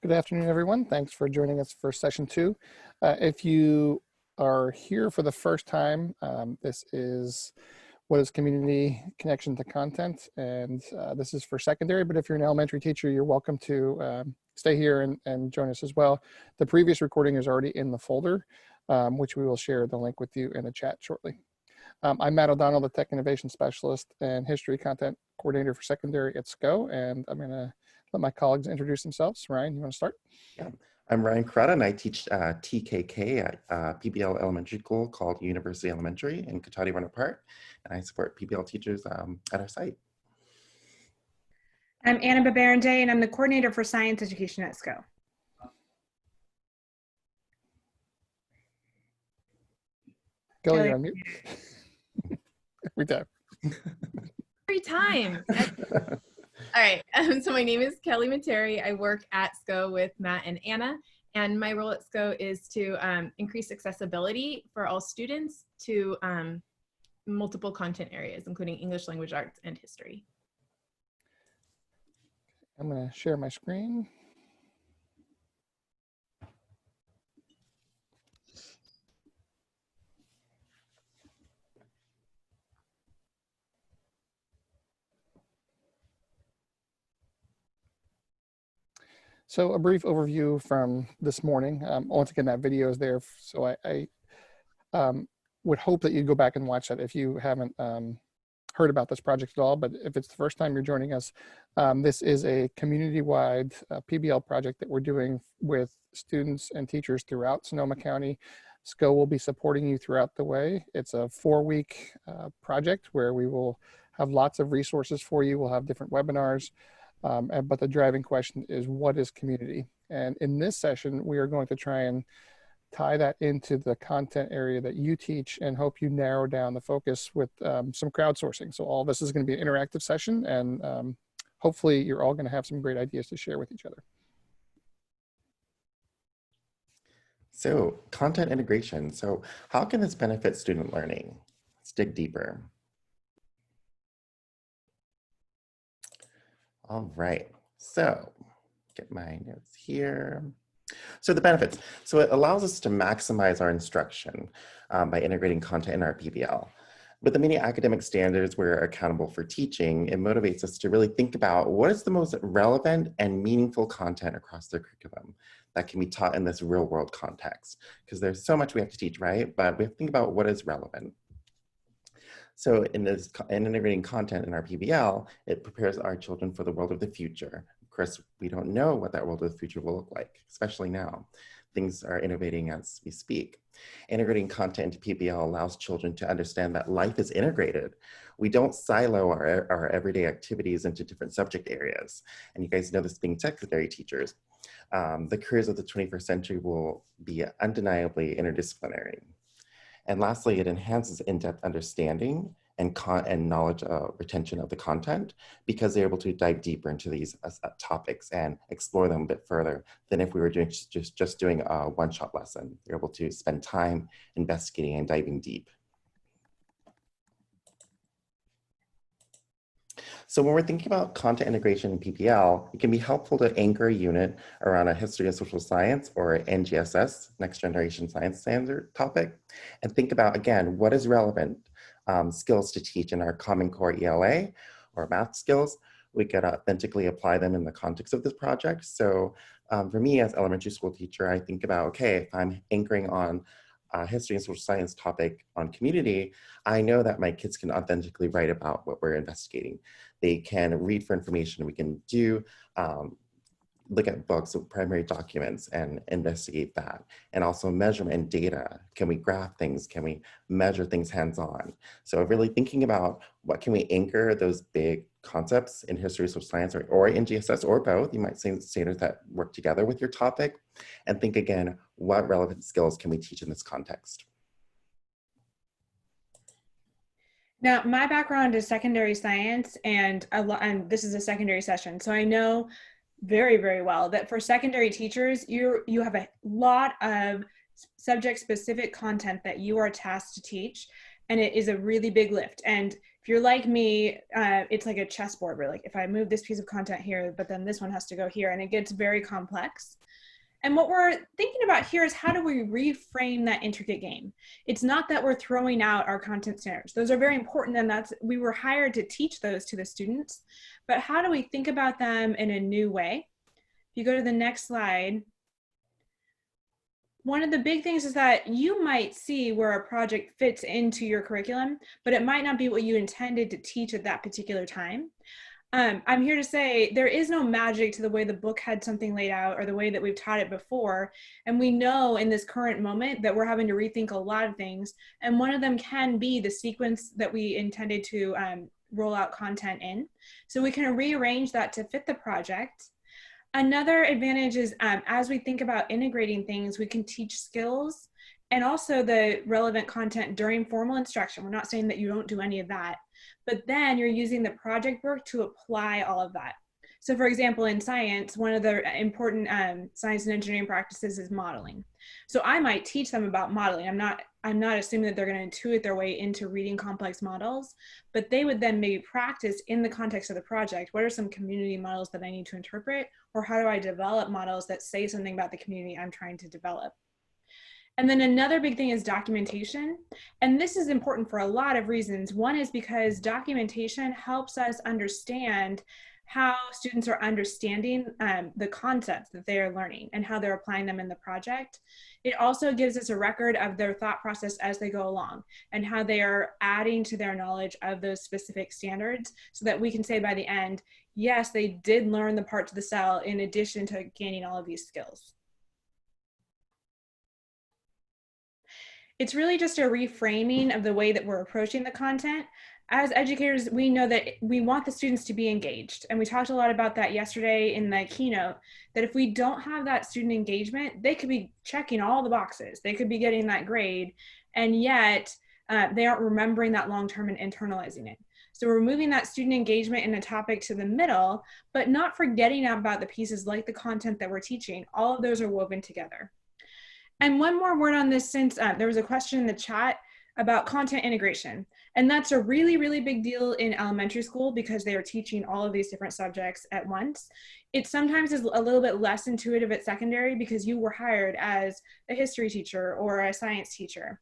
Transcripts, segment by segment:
Good afternoon, everyone. Thanks for joining us for session 2. If you are here for the first time, this is what is community connection to content, and this is for secondary, but if you're an elementary teacher, you're welcome to stay here and join us as well. The previous recording is already in the folder, which we will share the link with you in the chat shortly. I'm Matt O'Donnell, the Tech Innovation Specialist and History Content Coordinator for Secondary at SCO, and I'm going to let my colleagues introduce themselves. Ryan, you want to start? Yeah, I'm Ryan Carretta, and I teach TKK at PBL Elementary School called University Elementary in Cotati Runner Park, and I support PBL teachers at our site. I'm Anna Babarenday, and I'm the Coordinator for Science Education at SCO. Kelly, you're on mute. Every time. Every time. All right, so my name is Kelly Materi. I work at SCO with Matt and Anna, and my role at SCO is to increase accessibility for all students to multiple content areas, including English language arts and history. I'm going to share my screen. So a brief overview from this morning. Once again, that video is there, so I would hope that you go back and watch that if you haven't heard about this project at all. But if it's the first time you're joining us, this is a community-wide PBL project that we're doing with students and teachers throughout Sonoma County. SCO will be supporting you throughout the way. It's a 4-week project where we will have lots of resources for you. We'll have different webinars. But the driving question is, what is community? And in this session, we are going to try and tie that into the content area that you teach and hope you narrow down the focus with some crowdsourcing. So all this is going to be an interactive session, and hopefully you're all going to have some great ideas to share with each other. So content integration. So how can this benefit student learning? Let's dig deeper. All right, so get my notes here. So the benefits. So it allows us to maximize our instruction by integrating content in our PBL. With the many academic standards we're accountable for teaching, it motivates us to really think about what is the most relevant and meaningful content across the curriculum that can be taught in this real world context. Because there's so much we have to teach, right? But we have to think about what is relevant. So in integrating content in our PBL, it prepares our children for the world of the future. Of course, we don't know what that world of the future will look like, especially now. Things are innovating as we speak. Integrating content into PBL allows children to understand that life is integrated. We don't silo our everyday activities into different subject areas. And you guys know this being secondary teachers. The careers of the 21st century will be undeniably interdisciplinary. And lastly, it enhances in-depth understanding and knowledge retention of the content, because they're able to dive deeper into these topics and explore them a bit further than if we were doing just doing a one-shot lesson. They're able to spend time investigating and diving deep. So when we're thinking about content integration in PBL, it can be helpful to anchor a unit around a history of social science or NGSS, Next Generation Science Standard topic, and think about, again, what is relevant skills to teach in our Common Core ELA or math skills. We could authentically apply them in the context of this project. So for me as elementary school teacher, I think about, okay, if I'm anchoring on history and social science topic on community, I know that my kids can authentically write about what we're investigating. They can read for information. We can do look at books or primary documents and investigate that. And also measurement and data. Can we graph things? Can we measure things hands-on? So really thinking about what can we anchor those big concepts in history, social science, or in GSS, or both. You might say standards that work together with your topic, and think again, what relevant skills can we teach in this context? Now, my background is secondary science, and this is a secondary session, so I know very, very well that for secondary teachers, you have a lot of subject-specific content that you are tasked to teach, and it is a really big lift. And If you're like me, it's like a chessboard where like if I move this piece of content here, but then this one has to go here, and it gets very complex. And what we're thinking about here is how do we reframe that intricate game? It's not that we're throwing out our content standards. Those are very important, and we were hired to teach those to the students. But how do we think about them in a new way? If you go to the next slide, one of the big things is that you might see where a project fits into your curriculum, but it might not be what you intended to teach at that particular time. I'm here to say there is no magic to the way the book had something laid out or the way that we've taught it before. And we know in this current moment that we're having to rethink a lot of things. And one of them can be the sequence that we intended to roll out content in. So we can rearrange that to fit the project. Another advantage is as we think about integrating things, we can teach skills and also the relevant content during formal instruction. We're not saying that you don't do any of that, but then you're using the project work to apply all of that. So for example, in science, one of the important science and engineering practices is modeling. So I might teach them about modeling. I'm not assuming that they're going to intuit their way into reading complex models, but they would then maybe practice in the context of the project. What are some community models that I need to interpret? Or how do I develop models that say something about the community I'm trying to develop? And then another big thing is documentation. And this is important for a lot of reasons. One is because documentation helps us understand how students are understanding the concepts that they are learning and how they're applying them in the project. It also gives us a record of their thought process as they go along and how they are adding to their knowledge of those specific standards so that we can say by the end, yes, they did learn the parts of the cell in addition to gaining all of these skills. It's really just a reframing of the way that we're approaching the content. As educators, we know that we want the students to be engaged. And we talked a lot about that yesterday in the keynote, that if we don't have that student engagement, they could be checking all the boxes. They could be getting that grade, and yet they aren't remembering that long-term and internalizing it. So we're moving that student engagement in a topic to the middle, but not forgetting about the pieces like the content that we're teaching. All of those are woven together. And one more word on this, since there was a question in the chat about content integration. And that's a really, really big deal in elementary school because they are teaching all of these different subjects at once. It sometimes is a little bit less intuitive at secondary because you were hired as a history teacher or a science teacher.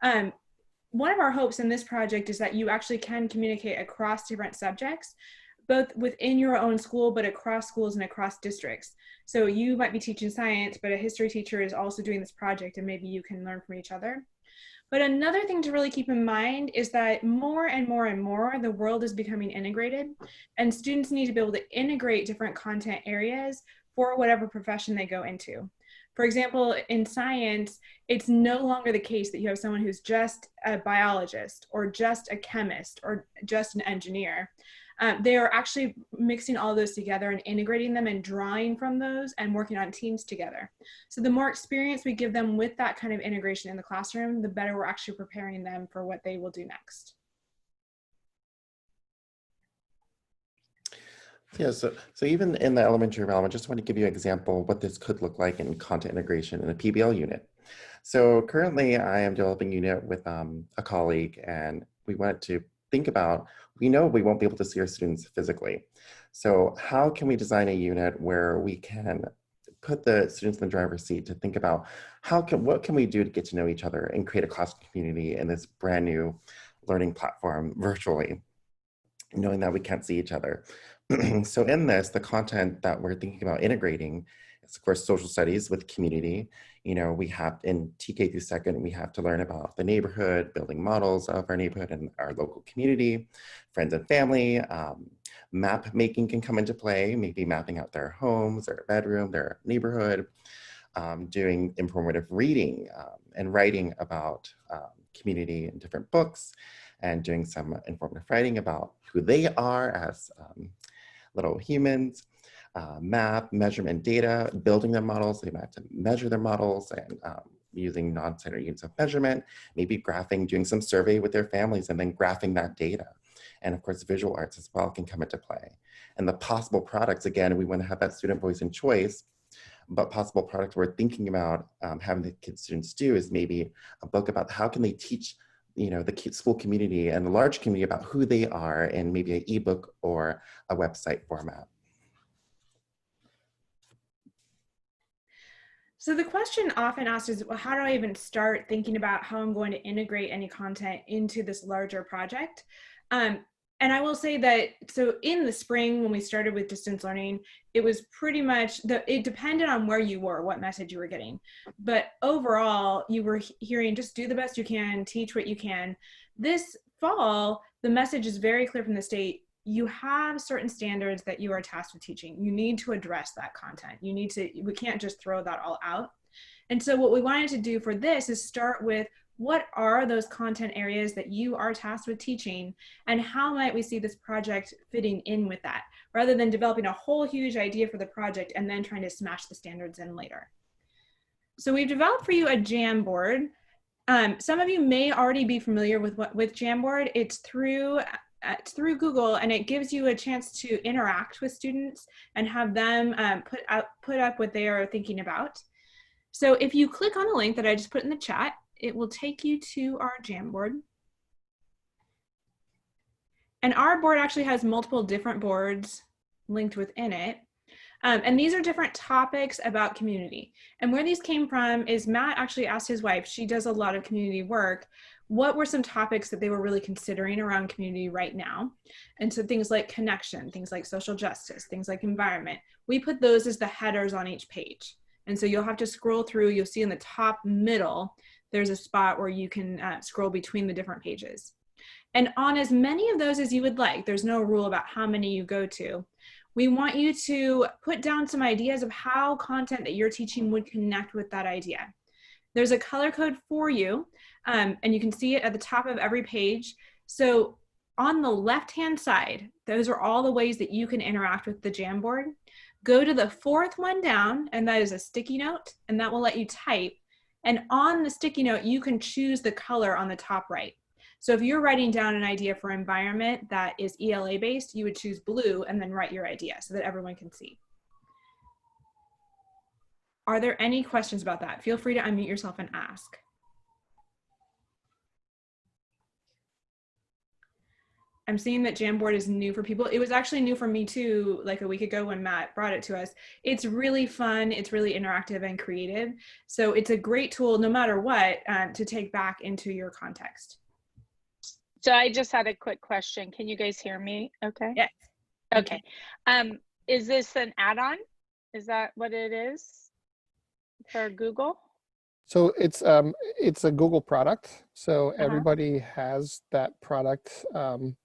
One of our hopes in this project is that you actually can communicate across different subjects, both within your own school, but across schools and across districts. So you might be teaching science, but a history teacher is also doing this project, and maybe you can learn from each other. But another thing to really keep in mind is that more and more and more, the world is becoming integrated, and students need to be able to integrate different content areas for whatever profession they go into. For example, in science, it's no longer the case that you have someone who's just a biologist or just a chemist or just an engineer. They are actually mixing all those together and integrating them and drawing from those and working on teams together. So the more experience we give them with that kind of integration in the classroom, the better we're actually preparing them for what they will do next. Yeah, so even in the elementary realm, I just want to give you an example of what this could look like in content integration in a PBL unit. So currently I am developing a unit with a colleague, and we wanted to think about, we know we won't be able to see our students physically. So how can we design a unit where we can put the students in the driver's seat to think about what can we do to get to know each other and create a class community in this brand new learning platform virtually, knowing that we can't see each other. So in this, the content that we're thinking about integrating is, of course, social studies with community. You know, we have in TK through second, we have to learn about the neighborhood, building models of our neighborhood and our local community, friends and family. Map making can come into play, maybe mapping out their homes, their bedroom, their neighborhood, doing informative reading and writing about community in different books, and doing some informative writing about who they are as little humans. Map, measurement data, building their models. They might have to measure their models and using non-standard units of measurement, maybe graphing, doing some survey with their families and then graphing that data. And of course, visual arts as well can come into play. And the possible products, again, we want to have that student voice and choice, but possible products we're thinking about having the kids, students do is maybe a book about how can they teach the school community and the large community about who they are in maybe an ebook or a website format. So the question often asked is, well, how do I even start thinking about how I'm going to integrate any content into this larger project? And I will say that, so in the spring, when we started with distance learning, it was pretty much, it depended on where you were, what message you were getting. But overall, you were hearing, just do the best you can, teach what you can. This fall, the message is very clear from the state. You have certain standards that you are tasked with teaching. You need to address that content. We can't just throw that all out. And so what we wanted to do for this is start with, what are those content areas that you are tasked with teaching, and how might we see this project fitting in with that, rather than developing a whole huge idea for the project and then trying to smash the standards in later. So we've developed for you a Jamboard. Some of you may already be familiar with Jamboard. It's through Google, and it gives you a chance to interact with students and have them put up what they are thinking about. So if you click on the link that I just put in the chat, it will take you to our Jamboard. And our board actually has multiple different boards linked within it. And these are different topics about community. And where these came from is Matt actually asked his wife, she does a lot of community work, what were some topics that they were really considering around community right now? And so things like connection, things like social justice, things like environment, we put those as the headers on each page. And so you'll have to scroll through, you'll see in the top middle, there's a spot where you can scroll between the different pages. And on as many of those as you would like, there's no rule about how many you go to. We want you to put down some ideas of how content that you're teaching would connect with that idea. There's a color code for you, and you can see it at the top of every page. So on the left-hand side, those are all the ways that you can interact with the Jamboard. Go to the fourth one down, and that is a sticky note, and that will let you type. And on the sticky note, you can choose the color on the top right. So if you're writing down an idea for environment that is ELA based, you would choose blue and then write your idea so that everyone can see. Are there any questions about that? Feel free to unmute yourself and ask. I'm seeing that Jamboard is new for people. It was actually new for me too, like a week ago when Matt brought it to us. It's really fun, it's really interactive and creative. So it's a great tool, no matter what, to take back into your context. So I just had a quick question. Can you guys hear me okay? Yes. Okay. Is this an add-on? Is that what it is for Google? So it's a Google product. So everybody has that product.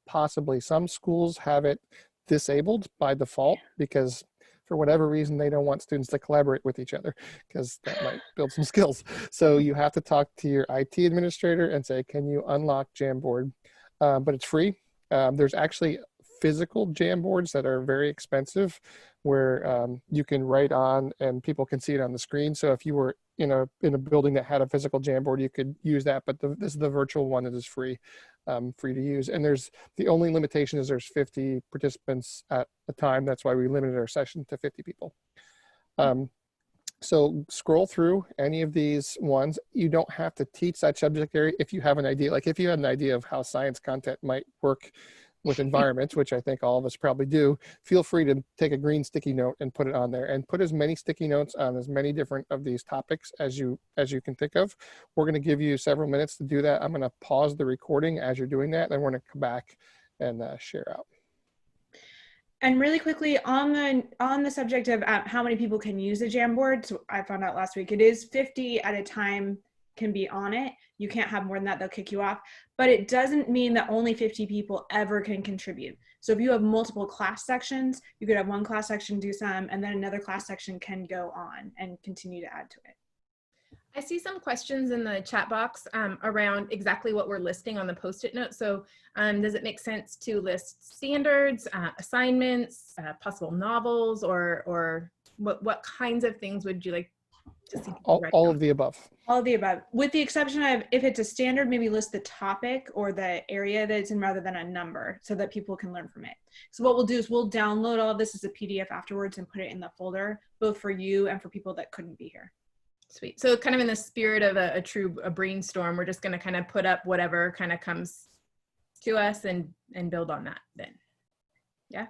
Possibly some schools have it disabled by default because for whatever reason, they don't want students to collaborate with each other because that might build some skills. So you have to talk to your IT administrator and say, can you unlock Jamboard? But it's free. There's actually physical Jamboards that are very expensive where you can write on and people can see it on the screen. So if you were in a building that had a physical Jamboard, you could use that, but this is the virtual one that is free to use. And the only limitation is there's 50 participants at a time. That's why we limited our session to 50 people. So scroll through any of these ones. You don't have to teach that subject area if you have an idea. Like if you had an idea of how science content might work with environments, which I think all of us probably do, feel free to take a green sticky note and put it on there, and put as many sticky notes on as many different of these topics as you can think of. We're going to give you several minutes to do that. I'm going to pause the recording as you're doing that, and we're going to come back and share out. And really quickly on the subject of how many people can use a Jamboard, so I found out last week it is 50 at a time can be on it. You can't have more than that, they'll kick you off. But it doesn't mean that only 50 people ever can contribute. So if you have multiple class sections, you could have one class section do some, and then another class section can go on and continue to add to it. I see some questions in the chat box around exactly what we're listing on the Post-it note. So does it make sense to list standards, assignments, possible novels, or what kinds of things would you like to see? All of the above. All of the above, with the exception of if it's a standard, maybe list the topic or the area that it's in rather than a number so that people can learn from it. So what we'll do is we'll download all of this as a PDF afterwards and put it in the folder, both for you and for people that couldn't be here. Sweet. So kind of in the spirit of a brainstorm, we're just going to kind of put up whatever kind of comes to us and build on that then. Yeah.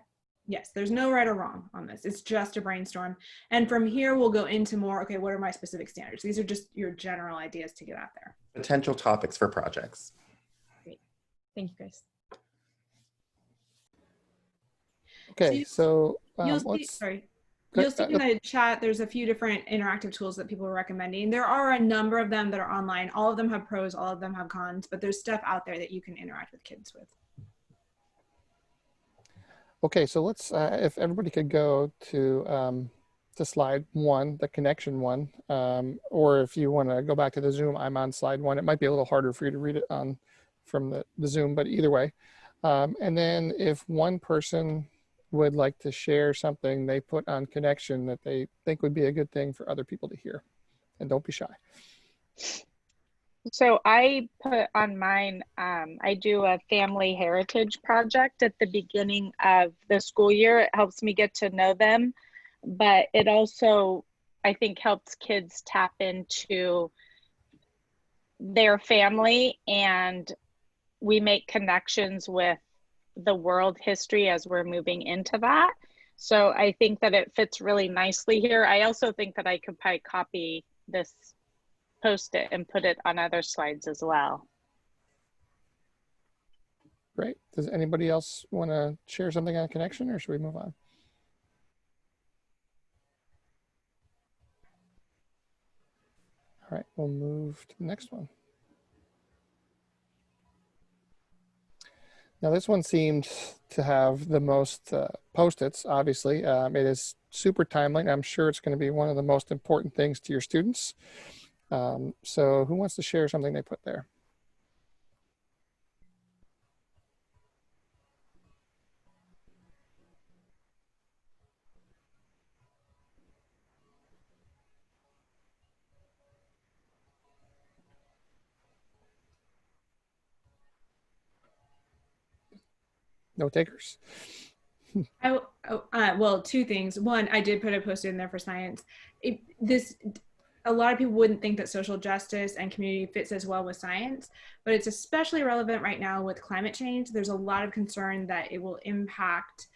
Yes, there's no right or wrong on this. It's just a brainstorm. And from here, we'll go into more, okay, what are my specific standards? These are just your general ideas to get out there. Potential topics for projects. Great. Thank you, guys. Okay, so You'll see, let's. sorry. Go- You'll see in the chat, there's a few different interactive tools that people are recommending. There are a number of them that are online. All of them have pros, all of them have cons, but there's stuff out there that you can interact with kids with. Okay, so let's, if everybody could go to slide 1, the connection one, or if you want to go back to the Zoom, I'm on slide 1. It might be a little harder for you to read it on from the Zoom, but either way. And then if one person would like to share something they put on connection that they think would be a good thing for other people to hear, and don't be shy. So I put on mine, I do a family heritage project at the beginning of the school year. It helps me get to know them, but it also, I think, helps kids tap into their family, and we make connections with the world history as we're moving into that. So I think that it fits really nicely here. I also think that I could probably copy this post-it and put it on other slides as well. Great. Does anybody else want to share something on connection, or should we move on? All right, we'll move to the next one. Now this one seemed to have the most post-its, obviously. It is super timely, and I'm sure it's going to be one of the most important things to your students. So who wants to share something they put there? No takers? Well, two things. One, I did put a post in there for science. A lot of people wouldn't think that social justice and community fits as well with science, but it's especially relevant right now with climate change. There's a lot of concern that it will impact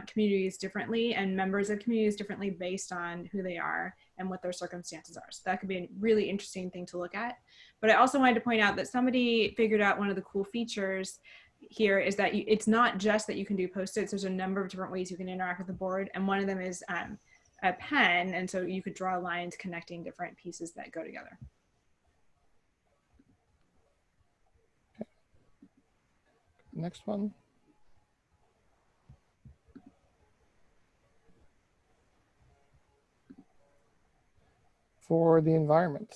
communities differently and members of communities differently based on who they are and what their circumstances are. So that could be a really interesting thing to look at. But I also wanted to point out that somebody figured out one of the cool features here is that it's not just that you can do post-its. There's a number of different ways you can interact with the board, and one of them is a pen, and so you could draw lines connecting different pieces that go together. Okay. Next one. For the environment.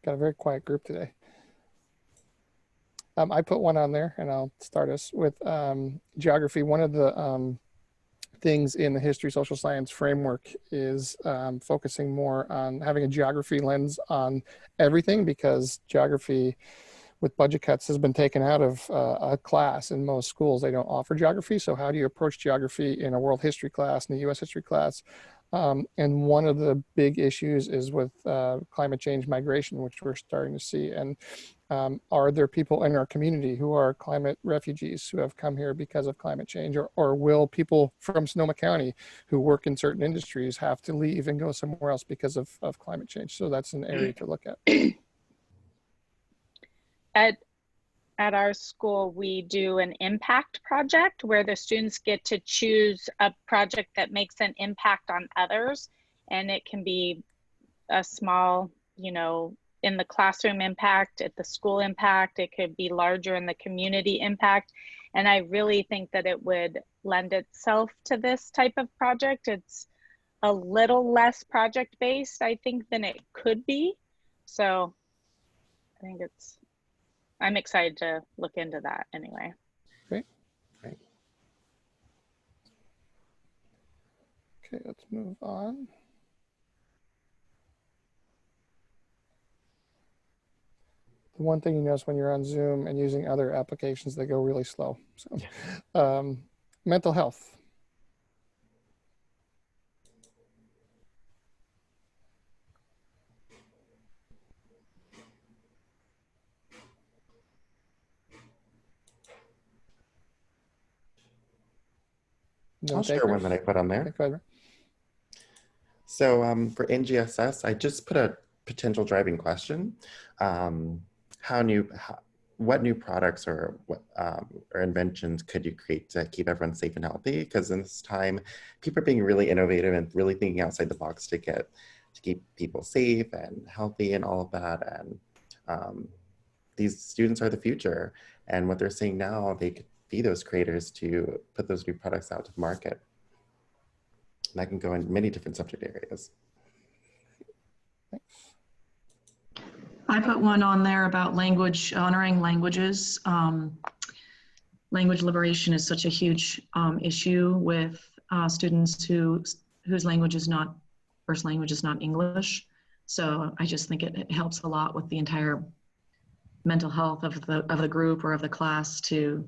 Got a very quiet group today. I put one on there, and I'll start us with geography. One of the things in the history social science framework is focusing more on having a geography lens on everything, because geography with budget cuts has been taken out of a class in most schools. They don't offer geography. So how do you approach geography in a world history class, in a US history class? And one of the big issues is with climate change migration, which we're starting to see. And are there people in our community who are climate refugees who have come here because of climate change? Or will people from Sonoma County who work in certain industries have to leave and go somewhere else because of climate change? So that's an area to look at. At our school, we do an impact project where the students get to choose a project that makes an impact on others. And it can be a small, in the classroom impact, at the school impact. It could be larger in the community impact. And I really think that it would lend itself to this type of project. It's a little less project-based, I think, than it could be. So I think I'm excited to look into that anyway. Great. Great. Okay, let's move on. The one thing you notice when you're on Zoom and using other applications, they go really slow. So Mental health. No I'll share one takers? that I put on there. Okay, go ahead. So for NGSS, I just put a potential driving question. What new products or inventions could you create to keep everyone safe and healthy? Because in this time, people are being really innovative and really thinking outside the box to keep people safe and healthy and all of that. And these students are the future. And what they're seeing now, they could be those creators to put those new products out to the market. And that can go in many different subject areas. I put one on there about language, honoring languages. Language liberation is such a huge issue with students whose language is not, first language is not English. So I just think it helps a lot with the entire mental health of the group or of the class to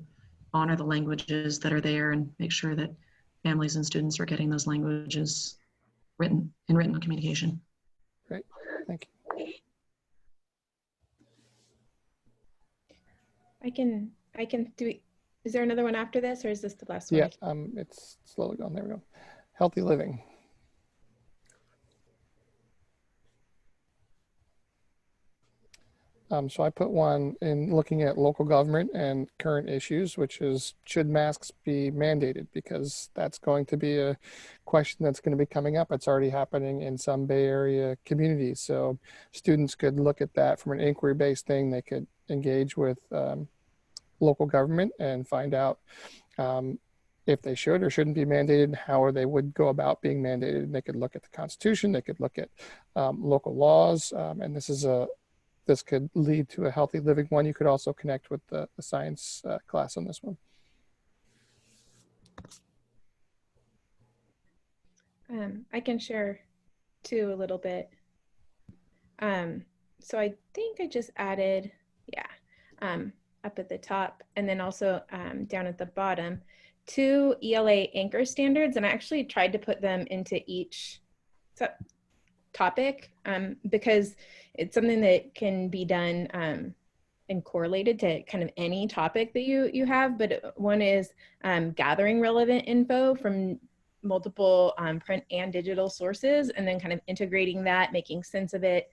honor the languages that are there and make sure that families and students are getting those languages written communication. Great, thank you. I can do. Is there another one after this, or is this the last one? Yeah, it's slowly going. There we go. Healthy living. So I put one in looking at local government and current issues, which is, should masks be mandated? Because that's going to be a question that's going to be coming up. It's already happening in some Bay Area communities. So students could look at that from an inquiry-based thing. They could engage with local government and find out if they should or shouldn't be mandated, and how they would go about being mandated. And they could look at the Constitution, they could look at local laws, and this could lead to a healthy living one. You could also connect with the science class on this one. I can share too a little bit. So I think I just added, up at the top, and then also down at the bottom, 2 ELA anchor standards, and I actually tried to put them into each topic because it's something that can be done and correlated to kind of any topic that you have. But one is gathering relevant info from multiple print and digital sources, and then kind of integrating that, making sense of it,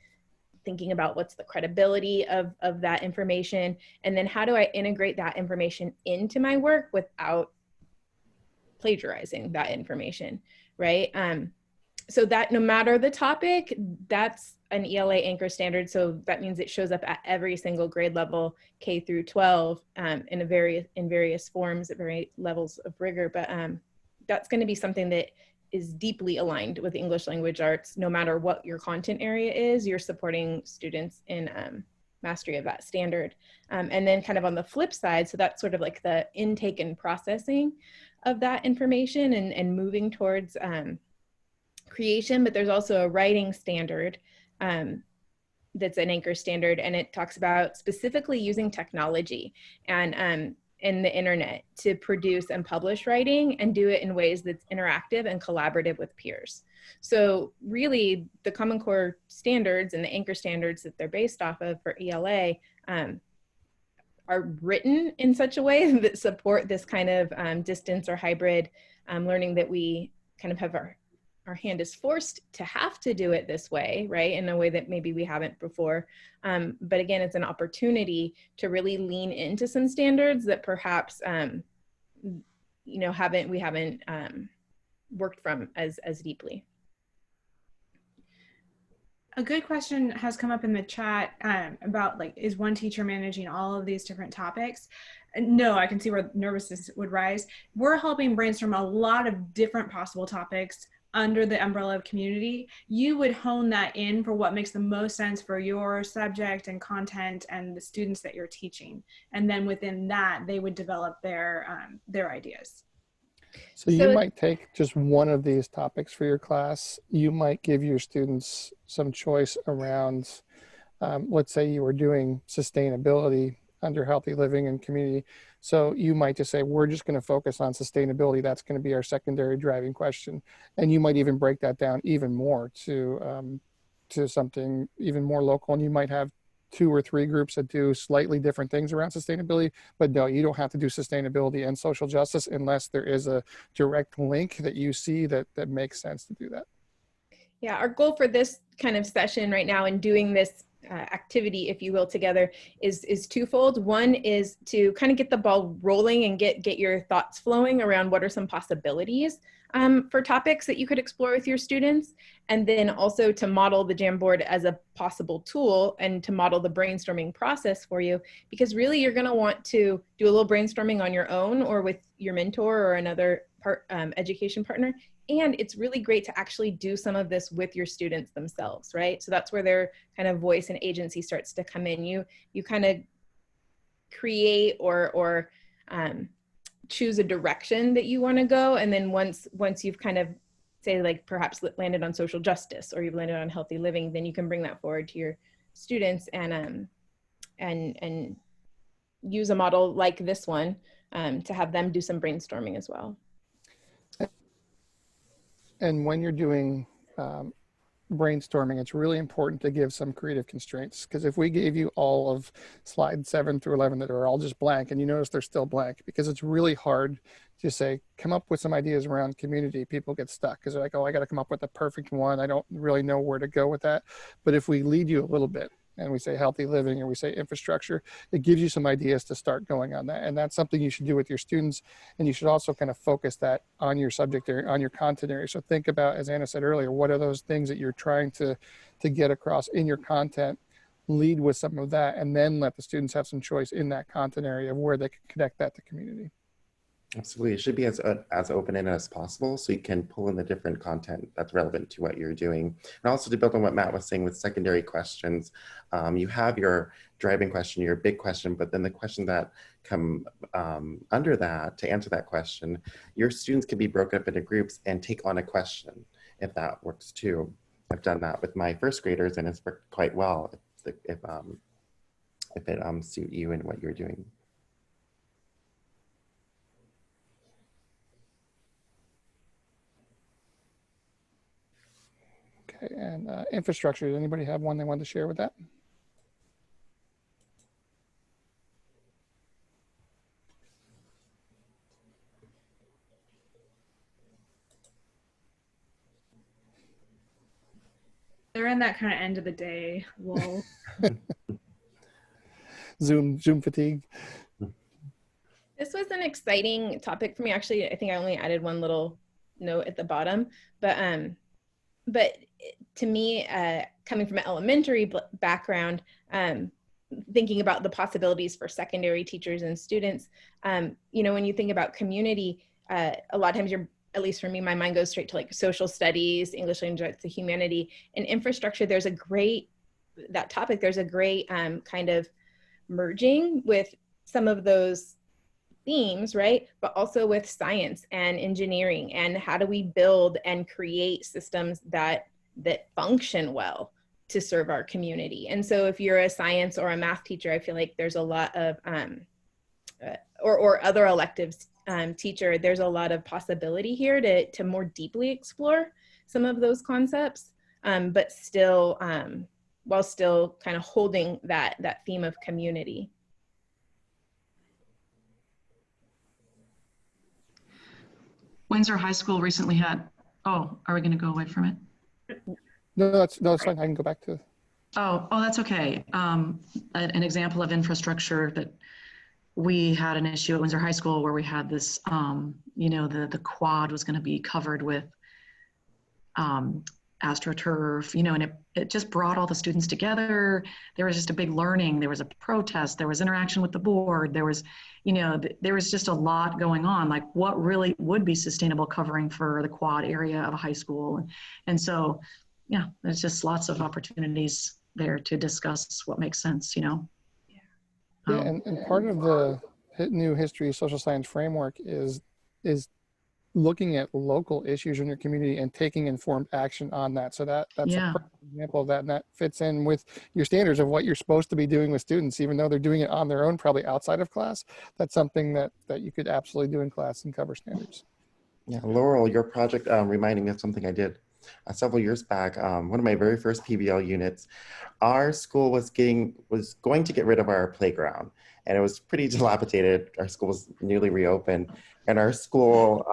thinking about what's the credibility of that information, and then how do I integrate that information into my work without plagiarizing that information, right? So that no matter the topic, that's an ELA anchor standard. So that means it shows up at every single grade level, K through 12, in various forms at various levels of rigor. But that's going to be something that is deeply aligned with English language arts. No matter what your content area is, you're supporting students in mastery of that standard. And then kind of on the flip side, so that's sort of like the intake and processing of that information and moving towards creation. But there's also a writing standard that's an anchor standard, and it talks about specifically using technology and the internet to produce and publish writing, and do it in ways that's interactive and collaborative with peers. So really the Common Core standards and the anchor standards that they're based off of for ELA are written in such a way that support this kind of distance or hybrid learning that we kind of have our hand is forced to have to do it this way, right? In a way that maybe we haven't before. But again, it's an opportunity to really lean into some standards that perhaps, we haven't worked from as deeply. A good question has come up in the chat about, like, is one teacher managing all of these different topics? No, I can see where nervousness would rise. We're helping brainstorm a lot of different possible topics under the umbrella of community. You would hone that in for what makes the most sense for your subject and content and the students that you're teaching. And then within that, they would develop their ideas. So you might take just one of these topics for your class. You might give your students some choice around, let's say you were doing sustainability under healthy living and community. So you might just say, we're just going to focus on sustainability. That's going to be our secondary driving question. And you might even break that down even more to something even more local. And you might have 2 or 3 groups that do slightly different things around sustainability, but no, you don't have to do sustainability and social justice unless there is a direct link that you see that makes sense to do that. Yeah, our goal for this kind of session right now and doing this activity, if you will, together is twofold. One is to kind of get the ball rolling and get your thoughts flowing around what are some possibilities for topics that you could explore with your students, and then also to model the Jamboard as a possible tool and to model the brainstorming process for you, because really you're going to want to do a little brainstorming on your own or with your mentor or another education partner. And it's really great to actually do some of this with your students themselves, right? So that's where their kind of voice and agency starts to come in. You kind of create or choose a direction that you want to go, and then once you've kind of say like perhaps landed on social justice or you've landed on healthy living, then you can bring that forward to your students and use a model like this one to have them do some brainstorming as well. And when you're doing brainstorming, it's really important to give some creative constraints, because if we gave you all of slides 7 through 11 that are all just blank, and you notice they're still blank, because it's really hard to say, come up with some ideas around community, people get stuck because they're like, oh, I got to come up with the perfect one. I don't really know where to go with that. But if we lead you a little bit and we say healthy living or we say infrastructure, it gives you some ideas to start going on that. And that's something you should do with your students. And you should also kind of focus that on your subject area, on your content area. So think about, as Anna said earlier, what are those things that you're trying to get across in your content? Lead with some of that, and then let the students have some choice in that content area of where they can connect that to community. Absolutely. It should be as open-ended as possible, so you can pull in the different content that's relevant to what you're doing. And also to build on what Matt was saying with secondary questions, you have your driving question, your big question, but then the question that come under that, to answer that question, your students can be broken up into groups and take on a question, if that works too. I've done that with my first graders and it's worked quite well if it suit you and what you're doing. Okay, and infrastructure, does anybody have one they wanted to share with that? They're in that kind of end of the day lull. Zoom fatigue. This was an exciting topic for me. Actually, I think I only added one little note at the bottom, but to me, coming from an elementary background, thinking about the possibilities for secondary teachers and students, you know, when you think about community, a lot of times at least for me, my mind goes straight to like social studies, English language arts, the humanity, and infrastructure. There's a great kind of merging with some of those themes, right? But also with science and engineering, and how do we build and create systems that function well to serve our community. And so if you're a science or a math teacher, I feel like there's a lot of or other electives teacher, there's a lot of possibility here to more deeply explore some of those concepts, but still while still kind of holding that theme of community. Windsor High School recently had, oh, are we going to go away from it? No, it's fine. I can go back to. Oh, that's okay. An example of infrastructure that we had an issue at Windsor High School where we had this, you know, the quad was going to be covered with astroturf, you know, and it just brought all the students together. There was just a big learning. There was a protest. There was interaction with the board. There was, you know, there was just a lot going on, like what really would be sustainable covering for the quad area of a high school. And so, yeah, there's just lots of opportunities there to discuss what makes sense, you know. Yeah, and part of the new history social science framework is looking at local issues in your community and taking informed action on that. So that's a Yeah. perfect example of that, and that fits in with your standards of what you're supposed to be doing with students, even though they're doing it on their own, probably outside of class. That's something that you could absolutely do in class and cover standards. Yeah, Laurel, your project reminding me of something I did several years back. One of my very first PBL units, our school was going to get rid of our playground, and it was pretty dilapidated. Our school was newly reopened, and our school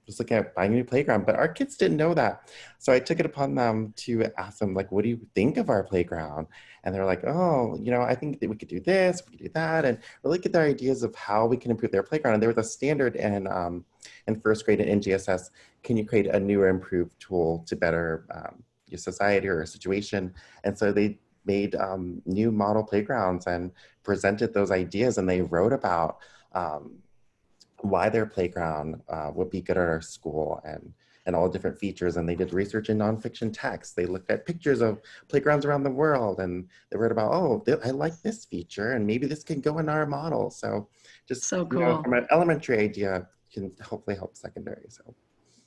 was looking at buying a new playground, but our kids didn't know that. So I took it upon them to ask them, like, what do you think of our playground? And they're like, oh, I think that we could do this, we could do that, and really get their ideas of how we can improve their playground. And there was a standard in first grade in NGSS, can you create a new or improved tool to better your society or a situation? And so they made new model playgrounds and presented those ideas, and they wrote about why their playground would be good at our school and all the different features. And they did research in nonfiction text. They looked at pictures of playgrounds around the world, and they wrote about, oh, I like this feature, and maybe this can go in our model. So just So cool. from an elementary idea can hopefully help secondary. So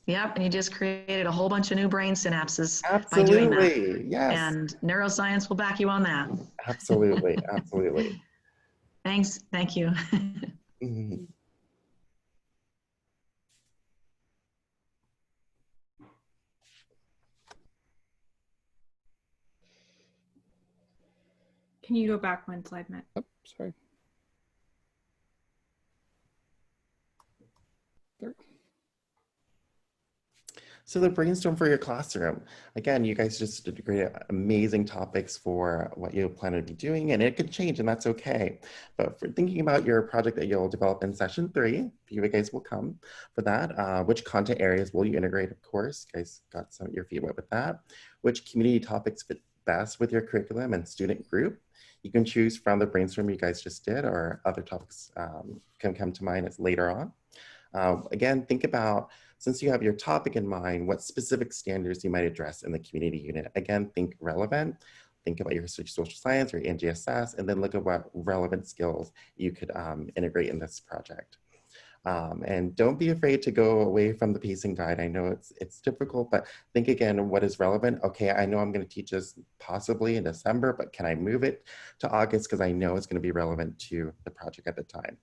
Yep, and you just created a whole bunch of new brain synapses by doing that. absolutely, yes, And neuroscience will back you on that. absolutely, absolutely. Thanks, thank you. Mhm. Can you go back one slide, Matt? Oh, sorry. There. So the brainstorm for your classroom. Again, you guys just did great, amazing topics for what you plan to be doing, and it could change, and that's okay. But for thinking about your project that you'll develop in session 3, a few of you guys will come for that. Which content areas will you integrate? Of course, you guys got some of your feet wet with that. Which community topics fit best with your curriculum and student group? You can choose from the brainstorm you guys just did, or other topics can come to mind as later on. Again, think about, since you have your topic in mind, what specific standards you might address in the community unit. Again, think relevant, think about your history of social science or NGSS, and then look at what relevant skills you could integrate in this project. And don't be afraid to go away from the pacing guide. I know it's difficult, but think again, what is relevant? Okay, I know I'm gonna teach this possibly in December, but can I move it to August? Because I know it's gonna be relevant to the project at the time.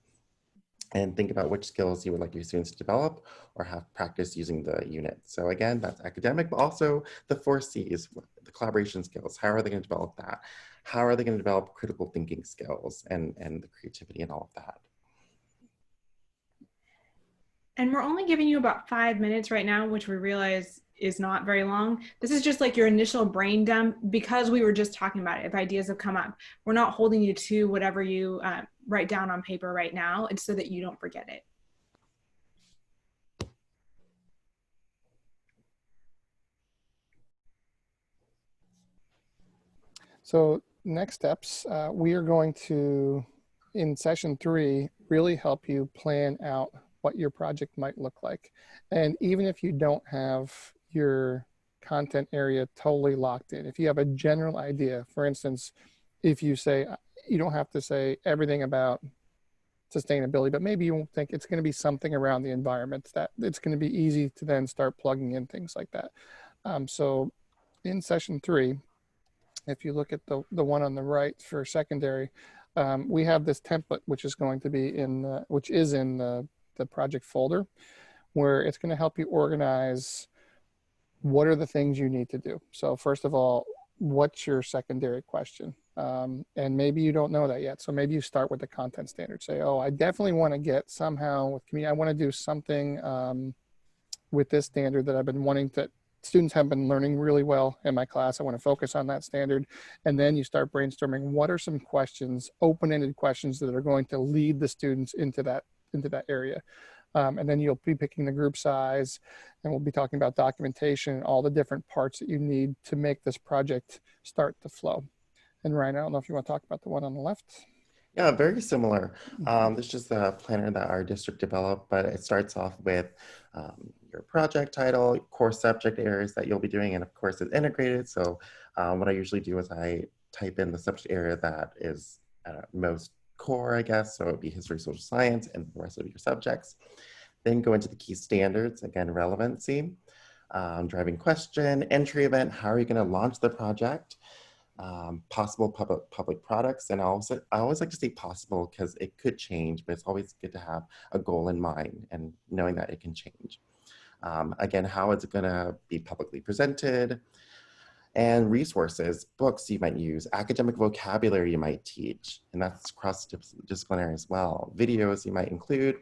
And think about which skills you would like your students to develop or have practice using the unit. So again, that's academic, but also the 4 C's, the collaboration skills. How are they going to develop that? How are they going to develop critical thinking skills and the creativity and all of that? And we're only giving you about 5 minutes right now, which we realize is not very long. This is just like your initial brain dump, because we were just talking about it. If ideas have come up, we're not holding you to whatever you write down on paper right now. It's so that you don't forget it. So next steps, we are going to, in session 3, really help you plan out what your project might look like. And even if you don't have your content area totally locked in, if you have a general idea, for instance, if you say, you don't have to say everything about sustainability, but maybe you think it's going to be something around the environment, that it's going to be easy to then start plugging in things like that. So in session 3, if you look at the one on the right for secondary, we have this template, which is going to be in the project folder, where it's going to help you organize what are the things you need to do. So first of all, what's your secondary question? And maybe you don't know that yet. So maybe you start with the content standard. Say, oh, I definitely want to get somehow with community, I want to do something with this standard that I've been wanting to, students have been learning really well in my class. I want to focus on that standard. And then you start brainstorming, what are some questions, open-ended questions that are going to lead the students into that area. And then you'll be picking the group size, and we'll be talking about documentation and all the different parts that you need to make this project start to flow. And Ryan, I don't know if you want to talk about the one on the left. Yeah, very similar. It's just a planner that our district developed, but it starts off with your project title, core subject areas that you'll be doing, and of course it's integrated. So what I usually do is I type in the subject area that is most core, I guess. So it would be history, social science, and the rest of your subjects. Then go into the key standards, again, relevancy, driving question, entry event, how are you going to launch the project, possible public products. And I always like to say possible because it could change, but it's always good to have a goal in mind and knowing that it can change. Again, how it's going to be publicly presented, and resources, books you might use, academic vocabulary you might teach, and that's cross-disciplinary as well. Videos you might include.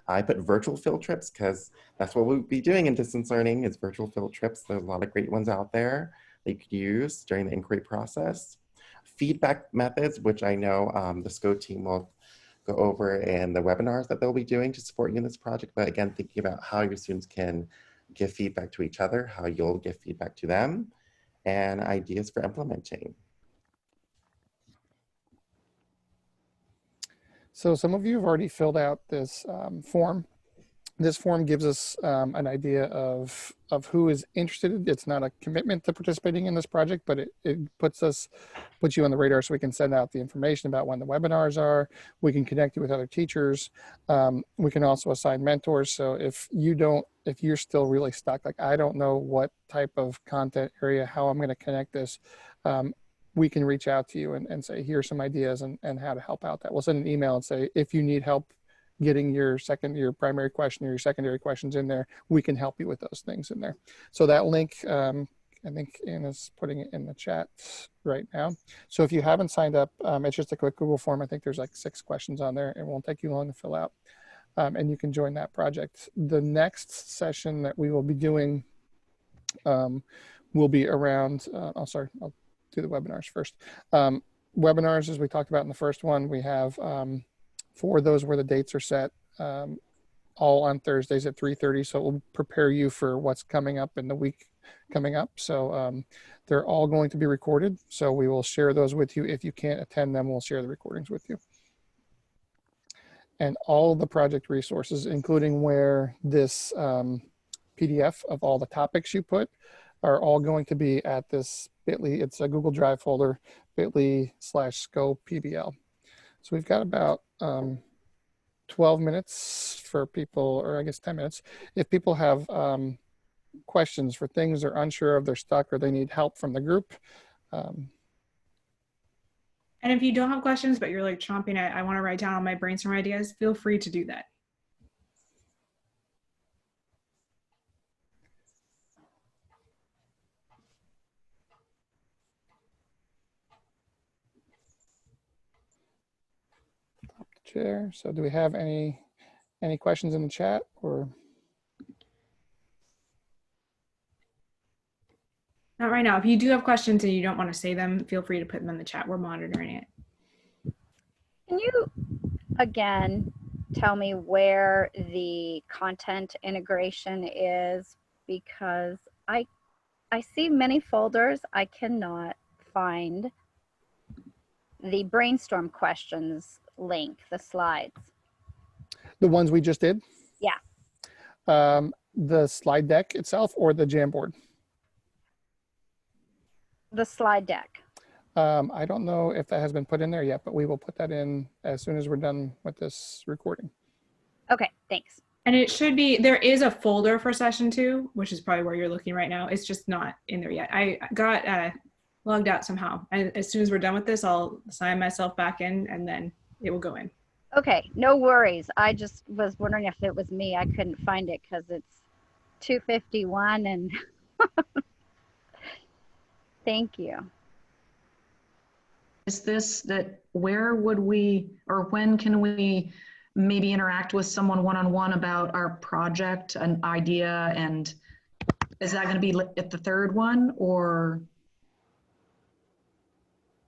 I put virtual field trips because that's what we'll be doing in distance learning is virtual field trips. There's a lot of great ones out there that you could use during the inquiry process. Feedback methods, which I know the SCO team will go over in the webinars that they'll be doing to support you in this project. But again, thinking about how your students can give feedback to each other, how you'll give feedback to them, and ideas for implementing. So some of you have already filled out this form. This form gives us an idea of who is interested. It's not a commitment to participating in this project, but it puts you on the radar so we can send out the information about when the webinars are. We can connect you with other teachers. We can also assign mentors. So if you're still really stuck, like I don't know what type of content area, how I'm going to connect this, we can reach out to you and say, here's some ideas and how to help out that. We'll send an email and say, if you need help getting your primary question or your secondary questions in there, we can help you with those things in there. So that link, I think Anna's putting it in the chat right now. So if you haven't signed up, it's just a quick Google form. I think there's like 6 questions on there. It won't take you long to fill out. And you can join that project. The next session that we will be doing will be around, I'll do the webinars first. Webinars, as we talked about in the first one, we have 4 of those where the dates are set, all on Thursdays at 3:30. So it will prepare you for what's coming up in the week coming up. So they're all going to be recorded. So we will share those with you. If you can't attend them, we'll share the recordings with you. And all the project resources, including where this PDF of all the topics you put, are all going to be at this bit.ly. It's a Google Drive folder, bit.ly/SCO PBL. So we've got about 12 minutes for people, or I guess 10 minutes. If people have questions for things they're unsure of, they're stuck, or they need help from the group. And if you don't have questions, but you're like chomping at, I want to write down all my brainstorm ideas, feel free to do that. Chair. So do we have any questions in the chat or? Not right now. If you do have questions and you don't want to say them, feel free to put them in the chat. We're monitoring it. Can you again tell me where the content integration is? Because I see many folders. I cannot find the brainstorm questions link, the slides. The ones we just did? Yeah. The slide deck itself or the Jamboard? The slide deck. I don't know if that has been put in there yet, but we will put that in as soon as we're done with this recording. Okay, thanks. And it should be, there is a folder for session 2, which is probably where you're looking right now. It's just not in there yet. I got logged out somehow. And as soon as we're done with this, I'll sign myself back in and then it will go in. Okay, no worries. I just was wondering if it was me. I couldn't find it because it's 2:51 and thank you. Is this that where would we, or when can we maybe interact with someone one-on-one about our project, an idea, and is that going to be at the 3rd one, or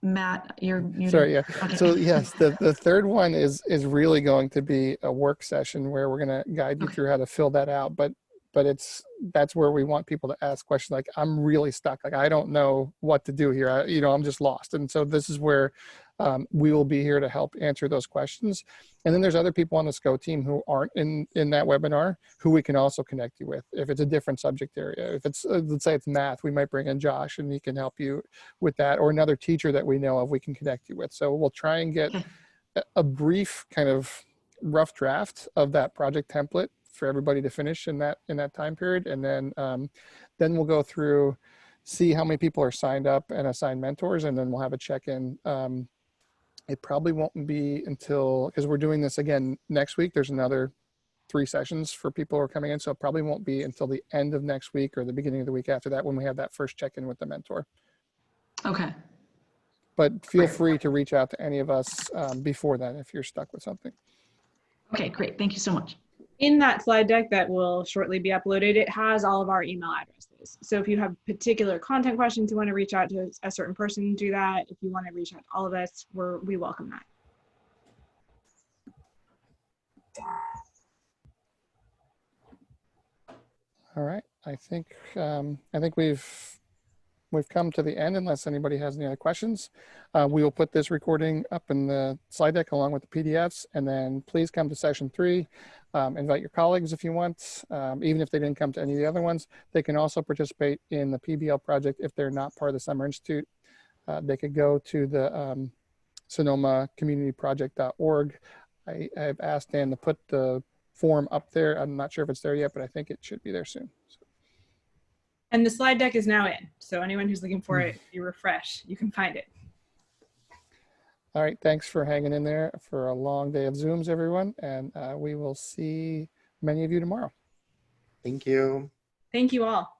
Matt, you're sorry, yeah. Okay. So yes, the 3rd one is really going to be a work session where we're going to guide you through how to fill that out. But that's where we want people to ask questions like, I'm really stuck. Like, I don't know what to do here. I'm just lost. And so this is where we will be here to help answer those questions. And then there's other people on the SCO team who aren't in that webinar who we can also connect you with if it's a different subject area. If it's, let's say it's math, we might bring in Josh and he can help you with that, or another teacher that we know of we can connect you with. So we'll try and get a brief kind of rough draft of that project template for everybody to finish in that time period, and then we'll go through, see how many people are signed up and assign mentors, and then we'll have a check-in. It probably won't be until, because we're doing this again next week. There's another 3 sessions for people who are coming in, so it probably won't be until the end of next week or the beginning of the week after that when we have that first check-in with the mentor. Okay. But feel free to reach out to any of us before then if you're stuck with something. Okay, great. Thank you so much. In that slide deck that will shortly be uploaded, it has all of our email addresses. So if you have particular content questions, you want to reach out to a certain person, do that. If you want to reach out to all of us, we welcome that. All right, I think we've come to the end unless anybody has any other questions. We will put this recording up in the slide deck along with the PDFs, and then please come to session 3. Invite your colleagues if you want, even if they didn't come to any of the other ones. They can also participate in the PBL project if they're not part of the Summer Institute. They could go to the SonomaCommunityProject.org. I've asked Dan to put the form up there. I'm not sure if it's there yet, but I think it should be there soon. So. And the slide deck is now in. So anyone who's looking for it, if you refresh, you can find it. All right, thanks for hanging in there for a long day of Zooms, everyone. And we will see many of you tomorrow. Thank you. Thank you all.